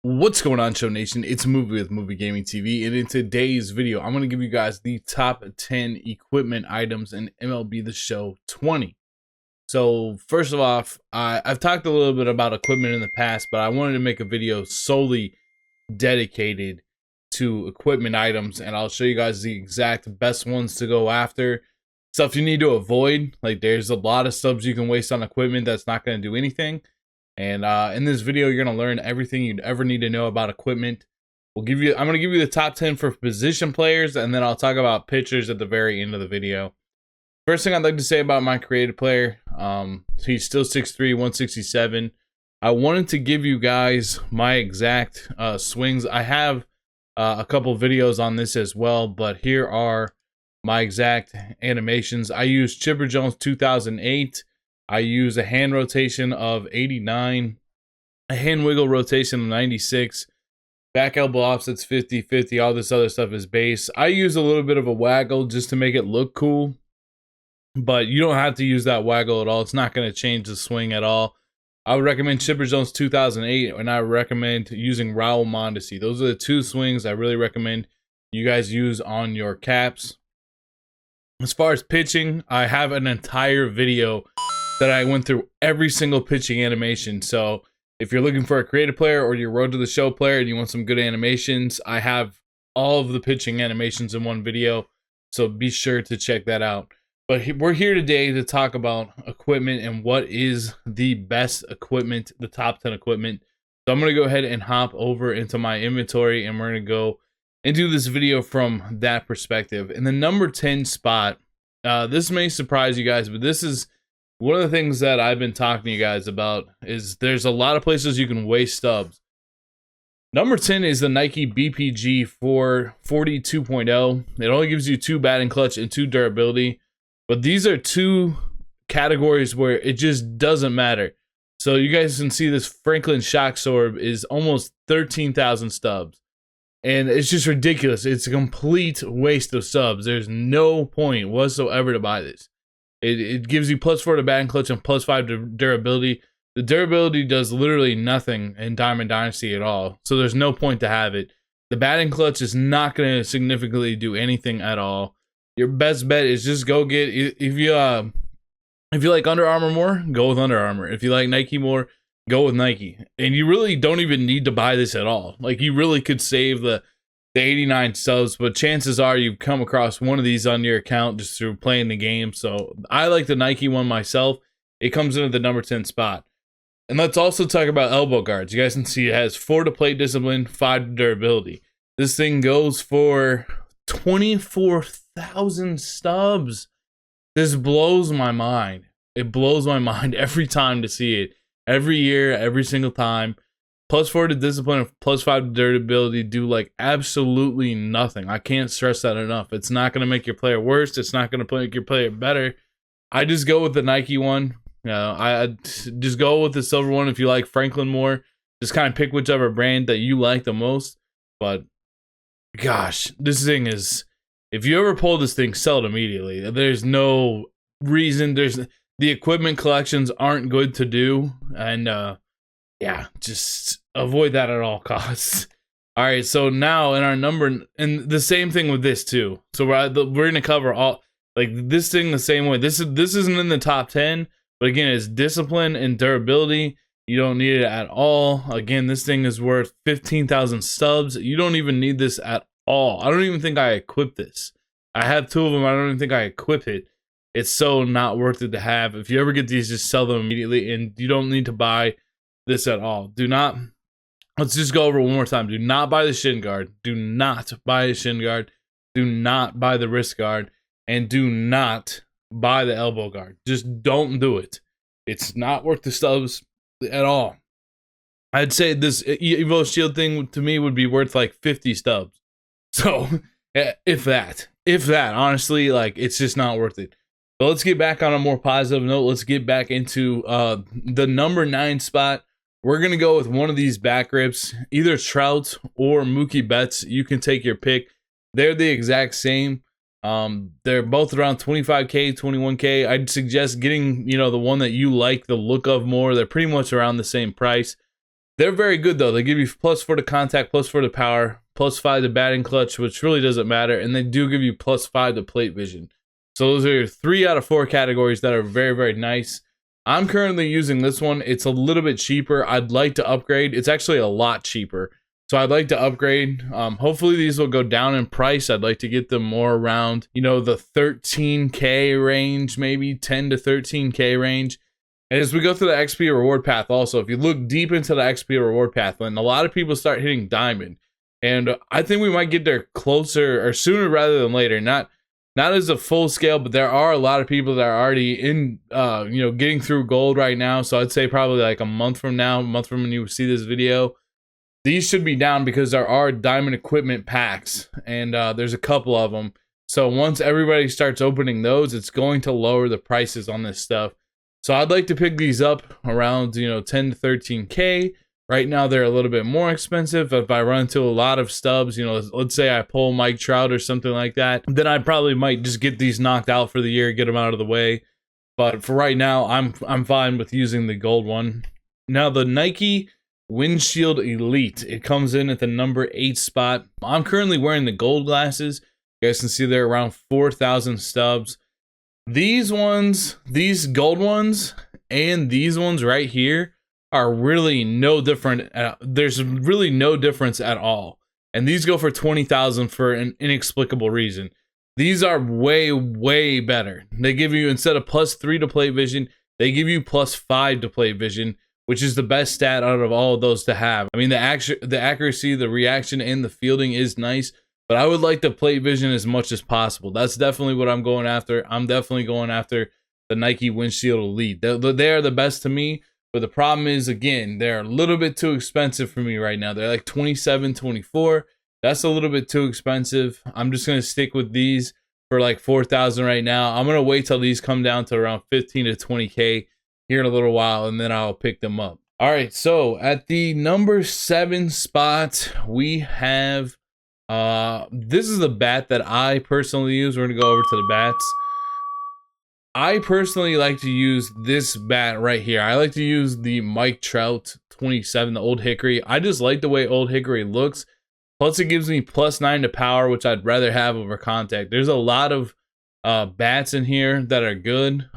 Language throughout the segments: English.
What's going on, Show Nation? It's Movie with Movie Gaming TV, and in today's video, I'm going to give you guys the top 10 equipment items in MLB The Show 20. So, first of all, I've talked a little bit about equipment in the past, but I wanted to make a video solely dedicated to equipment items, and I'll show you guys the exact best ones to go after. Stuff you need to avoid, like there's a lot of subs you can waste on equipment that's not going to do anything. And in this video, you're going to learn everything you'd ever need to know about equipment. I'm going to give you the top 10 for position players, and then I'll talk about pitchers at the very end of the video. First thing I'd like to say about my creative player, he's still 6'3", 167. I wanted to give you guys my exact swings. I have a couple videos on this as well, but here are my exact animations. I use Chipper Jones 2008. I use a hand rotation of 89, a hand wiggle rotation of 96, back elbow offsets 50-50, all this other stuff is base. I use a little bit of a waggle just to make it look cool, but you don't have to use that waggle at all. It's not going to change the swing at all. I would recommend Chipper Jones 2008, and I recommend using Raul Mondesi. Those are the two swings I really recommend you guys use on your caps. As far as pitching, I have an entire video that I went through every single pitching animation. So if you're looking for a creative player or your road to the show player and you want some good animations, I have all of the pitching animations in one video. So be sure to check that out. But we're here today to talk about equipment and what is the best equipment, the top 10 equipment. So I'm going to go ahead and hop over into my inventory, and we're going to go and do this video from that perspective. In the number 10 spot, this may surprise you guys, but this is one of the things that I've been talking to you guys about. Is there's a lot of places you can waste stubs. Number 10 is the Nike BPG 440 2.0. It only gives you 2 batting clutch and 2 durability, but these are two categories where it just doesn't matter. So you guys can see this Franklin Shock Sorb is almost 13,000 stubs, and it's just ridiculous. It's a complete waste of subs. There's no point whatsoever to buy this. It gives you +4 to batting clutch and +5 to durability. The durability does literally nothing in Diamond Dynasty at all, so there's no point to have it. The batting clutch is not going to significantly do anything at all. Your best bet is just go get, if you like Under Armour more, go with Under Armour. If you like Nike more, go with Nike. And you really don't even need to buy this at all. Like, you really could save the 89 subs, but chances are you've come across one of these on your account just through playing the game. So I like the Nike one myself. It comes into the number 10 spot. And let's also talk about elbow guards. You guys can see it has 4 to plate discipline, 5 to durability. This thing goes for 24,000 stubs. This blows my mind. It blows my mind every time to see it. Every year, every single time. +4 to discipline and +5 to durability do like absolutely nothing. I can't stress that enough. It's not going to make your player worse. It's not going to make your player better. I just go with the Nike one. I just go with the silver one. If you like Franklin more, just kind of pick whichever brand that you like the most. But gosh, this thing is, if you ever pull this thing, sell it immediately. There's no reason. The equipment collections aren't good to do, and yeah, just avoid that at all costs. All right, so now in our number, and the same thing with this too. So we're gonna cover all, like, this thing the same way. This isn't in the top 10, but again, it's discipline and durability. You don't need it at all. Again, this thing is worth 15,000 subs. You don't even need this at all. I don't even think I equipped this. I have 2 of them. I don't even think I equipped it. It's so not worth it to have. If you ever get these, just sell them immediately, and you don't need to buy this at all. Do not, let's just go over it one more time. Do not buy the shin guard. Do not buy the shin guard. Do not buy the wrist guard. And do not buy the elbow guard. Just don't do it. It's not worth the stubs at all. I'd say this Evo Shield thing to me would be worth like 50 stubs. So if that, honestly, like, it's just not worth it. So let's get back on a more positive note. Let's get back into the number 9 spot. We're going to go with one of these back grips, either Trout or Mookie Betts. You can take your pick. They're the exact same. They're both around 25K, 21K. I'd suggest getting, the one that you like the look of more. They're pretty much around the same price. They're very good though. They give you +4 to contact, +4 to power, +5 to batting clutch, which really doesn't matter, and they do give you +5 to plate vision. So those are 3 out of 4 categories that are very, very nice. I'm currently using this one. It's a little bit cheaper. I'd like to upgrade. It's actually a lot cheaper. So I'd like to upgrade. Hopefully these will go down in price. I'd like to get them more around, you know, the 13K range, maybe 10 to 13K range. And as we go through the XP reward path also, if you look deep into the XP reward path, when a lot of people start hitting diamond, and I think we might get there closer or sooner rather than later. Not as a full scale, but there are a lot of people that are already in, you know, getting through gold right now. So I'd say probably like a month from now, a month from when you see this video, these should be down because there are diamond equipment packs, and there's a couple of them. So once everybody starts opening those, it's going to lower the prices on this stuff. So I'd like to pick these up around, you know, 10 to 13K. Right now, they're a little bit more expensive. If I run into a lot of stubs, you know, let's say I pull Mike Trout or something like that, then I probably might just get these knocked out for the year, get them out of the way. But for right now, I'm fine with using the gold one. Now, the Nike Windshield Elite, it comes in at the number 8 spot. I'm currently wearing the gold glasses. You guys can see they're around 4,000 stubs. These ones, these gold ones, and these ones right here are really no different. There's really no difference at all. And these go for 20,000 for an inexplicable reason. These are way, way better. They give you, instead of +3 to plate vision, they give you +5 to plate vision, which is the best stat out of all of those to have. I mean, the accuracy, the reaction, and the fielding is nice, but I would like the plate vision as much as possible. That's definitely what I'm going after. I'm definitely going after the Nike Windshield Elite. They are the best to me. But the problem is, again, they're a little bit too expensive for me right now. They're like 27, 24. That's a little bit too expensive. I'm just going to stick with these for like 4,000 right now. I'm going to wait till these come down to around 15 to 20K here in a little while, and then I'll pick them up. All right, so at the number 7 spot, we have, this is the bat that I personally use. We're going to go over to the bats. I personally like to use this bat right here. I like to use the Mike Trout 27, the Old Hickory. I just like the way Old Hickory looks. Plus, it gives me +9 to power, which I'd rather have over contact. There's a lot of bats in here that are good,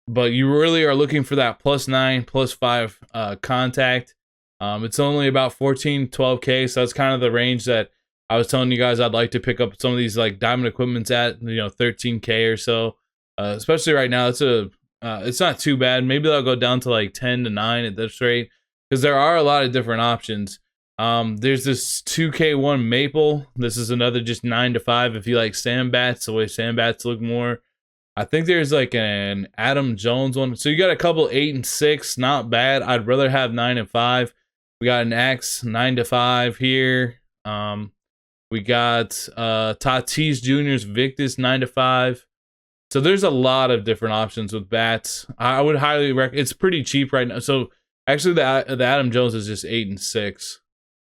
but you really are looking for that +9, +5 contact. It's only about 14, 12K, so that's kind of the range that I was telling you guys I'd like to pick up some of these like diamond equipments at, you know, 13K or so. Especially right now, it's not too bad. Maybe they'll go down to like 10 to 9 at this rate, because there are a lot of different options. There's this 2K1 Maple. This is another just 9 to 5 if you like sandbats, the way sandbats look more. I think there's like an Adam Jones one. So you got a couple 8 and 6, not bad. I'd rather have 9 and 5. We got an X 9 to 5 here. We got Tatis Jr.'s Victus 9 to 5. So there's a lot of different options with bats. I would highly recommend. It's pretty cheap right now. So actually, the Adam Jones is just 8 and 6.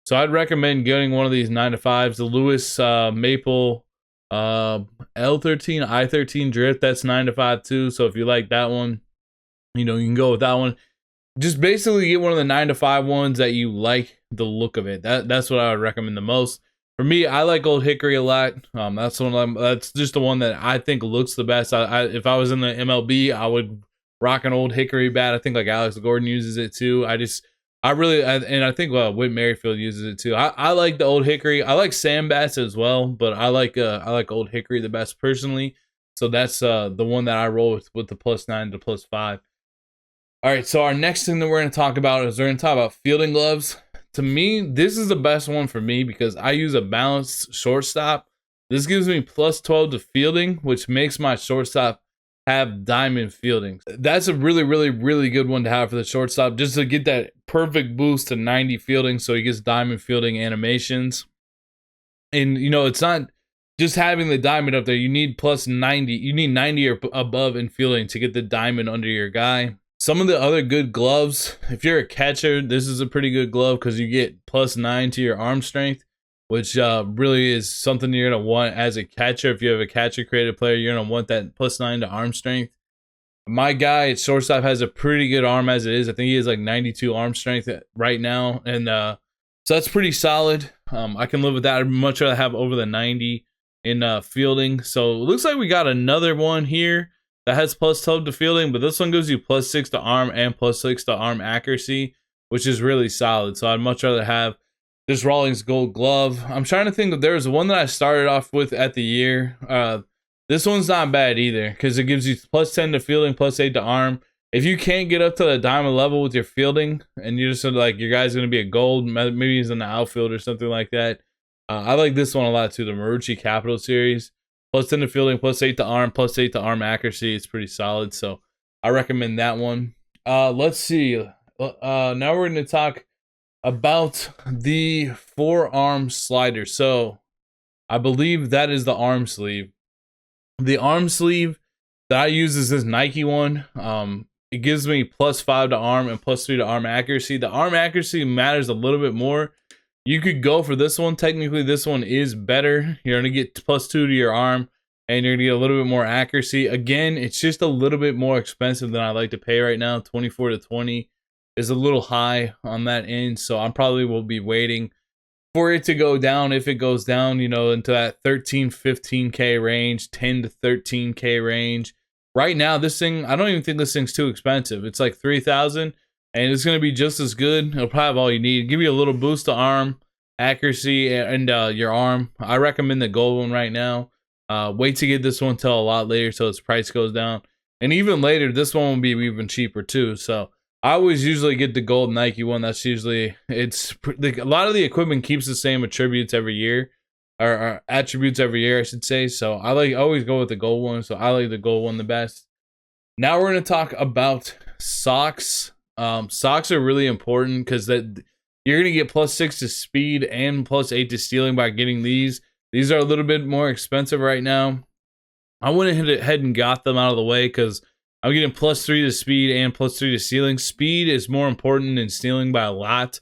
So I'd recommend getting one of these 9 to 5s. The Lewis Maple L13, I13 Drift, that's 9 to 5 too. So if you like that one, you know, you can go with that one. Just basically get one of the 9 to 5 ones that you like the look of it. That's what I would recommend the most. For me, I like Old Hickory a lot. That's just the one that I think looks the best. If I was in the MLB, I would rock an Old Hickory bat. I think like Alex Gordon uses it too. I think Whit Merrifield uses it too. I like the Old Hickory. I like sandbats as well, but I like Old Hickory the best personally. So that's the one that I roll with the +9 to +5. All right, so our next thing that we're going to talk about is we're going to talk about fielding gloves. To me, this is the best one for me because I use a balanced shortstop. This gives me +12 to fielding, which makes my shortstop have diamond fielding. That's a really, really, really good one to have for the shortstop, just to get that perfect boost to 90 fielding so he gets diamond fielding animations. And, you know, it's not just having the diamond up there. You need +90. You need 90 or above in fielding to get the diamond under your guy. Some of the other good gloves, if you're a catcher, this is a pretty good glove because you get +9 to your arm strength, which really is something you're going to want as a catcher. If you have a catcher created player, you're going to want that +9 to arm strength. My guy at shortstop has a pretty good arm as it is. I think he has like 92 arm strength right now, and so that's pretty solid. I can live with that. I'd much rather have over the 90 in fielding. So it looks like we got another one here that has plus 12 to fielding, but this one gives you plus 6 to arm and plus 6 to arm accuracy, which is really solid. So I'd much rather have this Rawlings Gold Glove. I'm trying to think if there was one that I started off with at the year. This one's not bad either because it gives you plus 10 to fielding, plus 8 to arm. If you can't get up to the diamond level with your fielding and you just like your guy's going to be a gold, maybe he's in the outfield or something like that. I like this one a lot too, the Marucci Capital Series. Plus 10 to fielding, plus 8 to arm, plus 8 to arm accuracy. It's pretty solid, so I recommend that one. Let's see. Now we're going to talk about the forearm slider. So I believe that is the arm sleeve. The arm sleeve that I use is this Nike one. It gives me plus 5 to arm and plus 3 to arm accuracy. The arm accuracy matters a little bit more. You could go for this one. Technically, this one is better. You're going to get plus 2 to your arm, and you're going to get a little bit more accuracy. Again, it's just a little bit more expensive than I like to pay right now. 24 to 20 is a little high on that end, so I probably will be waiting for it to go down. If it goes down, you know, into that 13, 15K range, 10 to 13K range. Right now, this thing, I don't even think this thing's too expensive. It's like 3,000, and it's going to be just as good. It'll probably have all you need. Give you a little boost to arm accuracy and your arm. I recommend the gold one right now. Wait to get this one till a lot later so its price goes down. And even later, this one will be even cheaper too. So I always usually get the gold Nike one. That's usually, a lot of the equipment keeps the same attributes every year, or attributes every year, I should say. So I always go with the gold one. So I like the gold one the best. Now we're going to talk about socks. Socks are really important because that you're going to get plus 6 to speed and plus 8 to stealing by getting these. These are a little bit more expensive right now. I went ahead and got them out of the way because I'm getting plus 3 to speed and plus 3 to stealing. Speed is more important than stealing by a lot.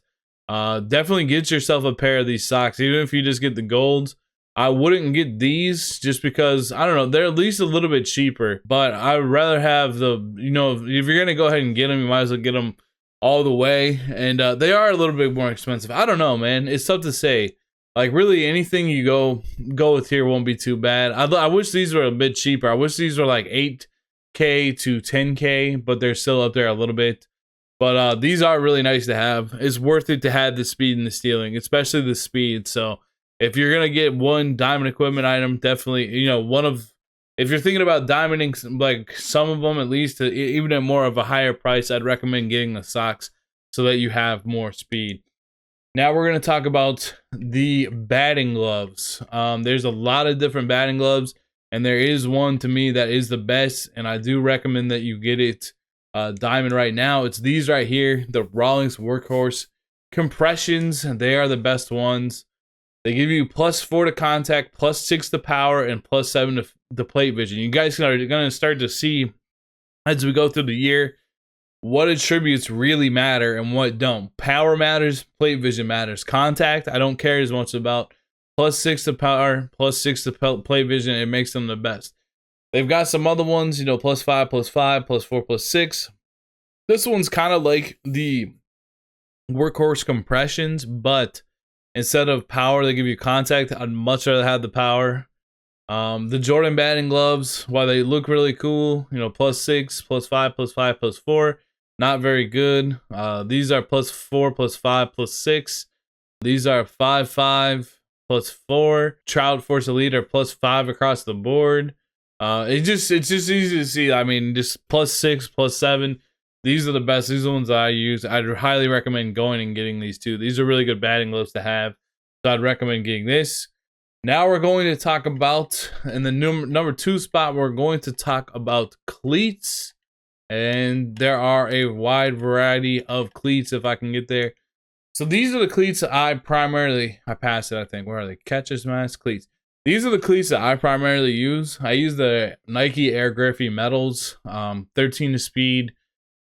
Definitely get yourself a pair of these socks, even if you just get the golds. I wouldn't get these just because, I don't know, they're at least a little bit cheaper, but I'd rather have the, you know, if you're going to go ahead and get them, you might as well get them all the way. And they are a little bit more expensive. I don't know, man. It's tough to say. Like, really, anything you go with here won't be too bad. I wish these were a bit cheaper. I wish these were like 8K to 10K, but they're still up there a little bit. But these are really nice to have. It's worth it to have the speed and the stealing, especially the speed. So if you're going to get one diamond equipment item, definitely, you know, if you're thinking about diamonding, like some of them at least, even at more of a higher price, I'd recommend getting the socks so that you have more speed. Now we're going to talk about the batting gloves. There's a lot of different batting gloves, and there is one to me that is the best, and I do recommend that you get it diamond right now. It's these right here, the Rawlings Workhorse compressions. They are the best ones. They give you plus 4 to contact, plus 6 to power, and plus 7 to plate vision. You guys are going to start to see as we go through the year what attributes really matter and what don't. Power matters, plate vision matters. Contact, I don't care as much about. Plus 6 to power, plus 6 to plate vision, it makes them the best. They've got some other ones, you know, plus 5, plus 5, plus 4, plus 6. This one's kind of like the Workhorse compressions, but instead of power, they give you contact. I'd much rather have the power. The Jordan batting gloves, while they look really cool, you know, plus 6, plus 5, plus 5, plus 4, not very good. These are plus 4, plus 5, plus 6. These are 5, 5, plus 4. Trout Force Elite are plus 5 across the board. It's just easy to see. I mean, just plus 6, plus 7. These are the best. These are the ones that I use. I'd highly recommend going and getting these two. These are really good batting gloves to have. So I'd recommend getting this. Now we're going to talk about, in the number 2 spot, we're going to talk about cleats. And there are a wide variety of cleats if I can get there. So these are the cleats that I passed it, I think. Where are they? Catcher's mask cleats. These are the cleats that I primarily use. I use the Nike Air Griffey Metals, 13 to speed,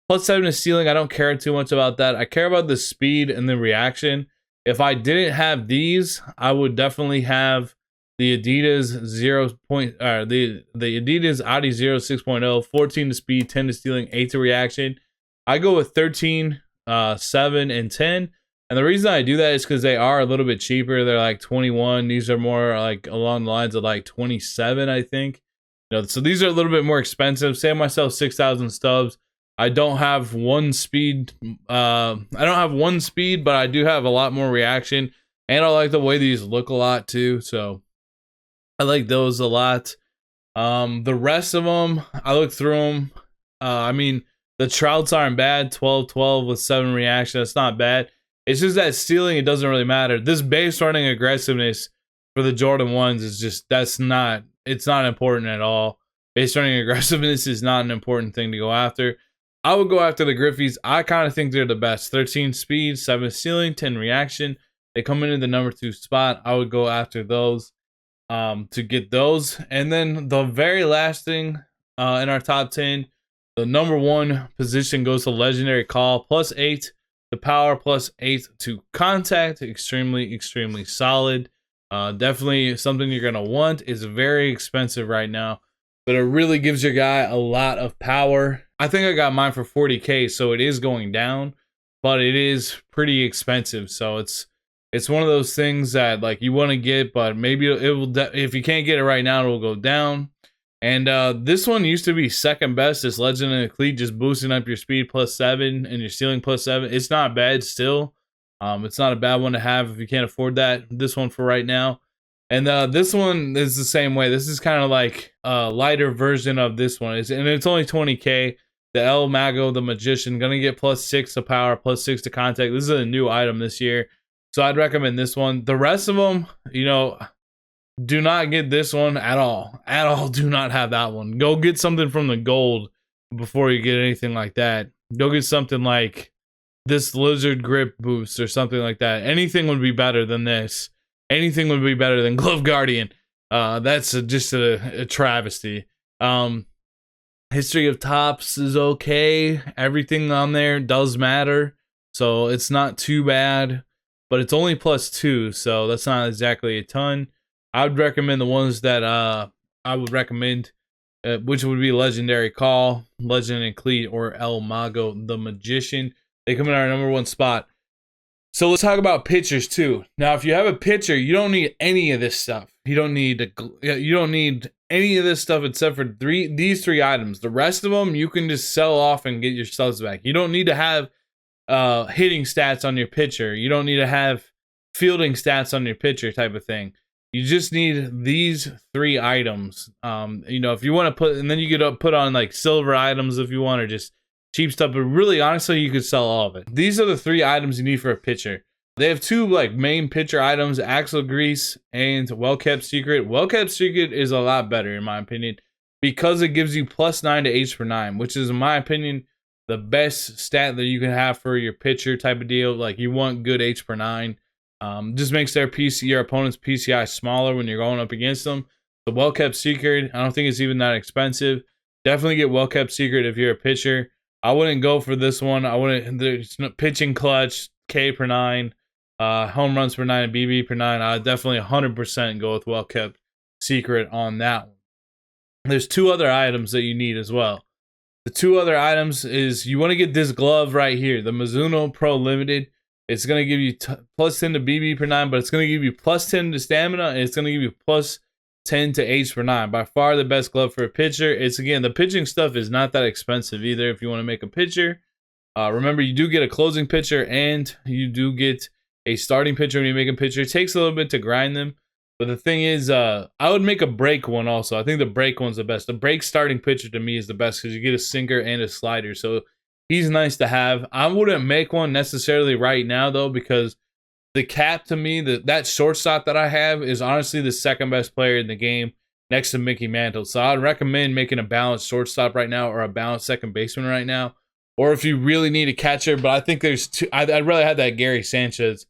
plus 7 to stealing. I don't care too much about that. I care about the speed and the reaction. If I didn't have these, I would definitely have the Adidas the Adidas Adi 06.0, 14 to speed, 10 to stealing, 8 to reaction. I go with 13, 7, and 10. And the reason I do that is because they are a little bit cheaper. They're like 21. These are more like along the lines of like 27, I think. You know, so these are a little bit more expensive. Save myself 6,000 stubs. I don't have one speed. I don't have one speed, but I do have a lot more reaction. And I like the way these look a lot too. So I like those a lot. The rest of them, I looked through them. I mean, the Trouts aren't bad. 12-12 with 7 reaction. That's not bad. It's just that stealing, it doesn't really matter. This base running aggressiveness for the Jordan 1s is just, it's not important at all. Base running aggressiveness is not an important thing to go after. I would go after the Griffies. I kind of think they're the best. 13 speed, 7 stealing, 10 reaction. They come into the number 2 spot. I would go after those to get those. And then the very last thing in our top 10, the number 1 position goes to Legendary Call, +8 to power, +8 to contact. Extremely, extremely solid. Definitely something you're going to want. It's very expensive right now, but it really gives your guy a lot of power. I think I got mine for 40K, so it is going down, but it is pretty expensive. So it's one of those things that like you want to get, but maybe it will, if you can't get it right now, it will go down. And this one used to be second best. This Legend and Cleat, just boosting up your speed +7 and your stealing +7. It's not bad still. It's not a bad one to have if you can't afford that. This one for right now. And this one is the same way. This is kind of like a lighter version of this one. And it's only 20K. The El Mago, the Magician, gonna get +6 to power, +6 to contact. This is a new item this year, so I'd recommend this one. The rest of them, you know, do not get this one at all. At all, do not have that one. Go get something from the gold before you get anything like that. Go get something like this Lizard Grip boost or something like that. Anything would be better than this. Anything would be better than Glove Guardian. That's just a travesty. History of tops is okay. Everything on there does matter, so it's not too bad, but it's only +2, so that's not exactly a ton. I would recommend the ones that I would recommend, which would be Legendary Call, Legend and Cleat, or El Mago, the Magician. They come in our number 1 spot. So let's talk about pitchers too. Now, if you have a pitcher, you don't need any of this stuff. You don't need any of this stuff except for these three items. The rest of them, you can just sell off and get your subs back. You don't need to have hitting stats on your pitcher. You don't need to have fielding stats on your pitcher type of thing. You just need these 3 items. You know, if you want to put, and then you could put on like silver items if you want, or just cheap stuff, but really, honestly, you could sell all of it. These are the 3 items you need for a pitcher. They have 2 like main pitcher items, Axle Grease and Well Kept Secret. Well Kept Secret is a lot better in my opinion because it gives you +9 to H per 9, which is in my opinion the best stat that you can have for your pitcher type of deal. Like you want good H per 9. Just makes your opponent's PCI smaller when you're going up against them. The Well Kept Secret, I don't think it's even that expensive. Definitely get Well Kept Secret if you're a pitcher. I wouldn't go for this one. I wouldn't. There's no pitching clutch, K per 9, home runs per 9, and BB per 9. I'd definitely 100% go with Well Kept Secret on that one. There's 2 other items that you need as well. The 2 other items is you want to get this glove right here, the Mizuno Pro Limited. It's going to give you +10 to BB per 9, but it's going to give you +10 to stamina, and it's going to give you +10 to H per 9. By far the best glove for a pitcher. It's, again, the pitching stuff is not that expensive either if you want to make a pitcher. Remember, you do get a closing pitcher and you do get a starting pitcher when you make a pitcher. It takes a little bit to grind them, but the thing is, I would make a break one also. I think the break one's the best. The break starting pitcher to me is the best because you get a sinker and a slider, so he's nice to have. I wouldn't make one necessarily right now though, because the cap to me, that shortstop that I have is honestly the second best player in the game next to Mickey Mantle. So I'd recommend making a balanced shortstop right now or a balanced second baseman right now. Or if you really need a catcher, but I think there's 2. I'd rather have that Gary Sanchez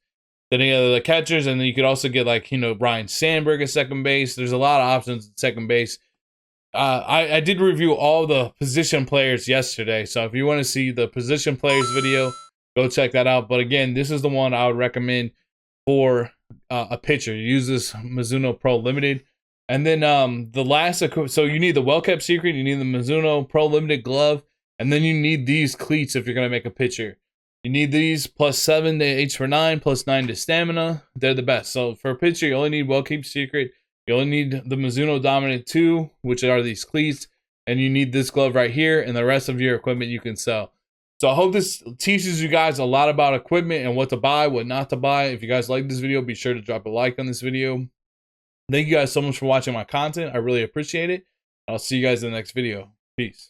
than any of the catchers. And then you could also get like, you know, Brian Sandberg at second base. There's a lot of options at second base. I did review all the position players yesterday. So if you want to see the position players video, go check that out. But again, this is the one I would recommend for a pitcher. You use this Mizuno Pro Limited. And then the last, so you need the Well Kept Secret, you need the Mizuno Pro Limited glove, and then you need these cleats if you're gonna make a pitcher. You need these +7 to H for 9, +9 to stamina. They're the best. So for a pitcher, you only need Well Kept Secret. You only need the Mizuno Dominant 2, which are these cleats, and you need this glove right here, and the rest of your equipment you can sell. So I hope this teaches you guys a lot about equipment and what to buy, what not to buy. If you guys like this video, be sure to drop a like on this video. Thank you guys so much for watching my content. I really appreciate it. I'll see you guys in the next video. Peace.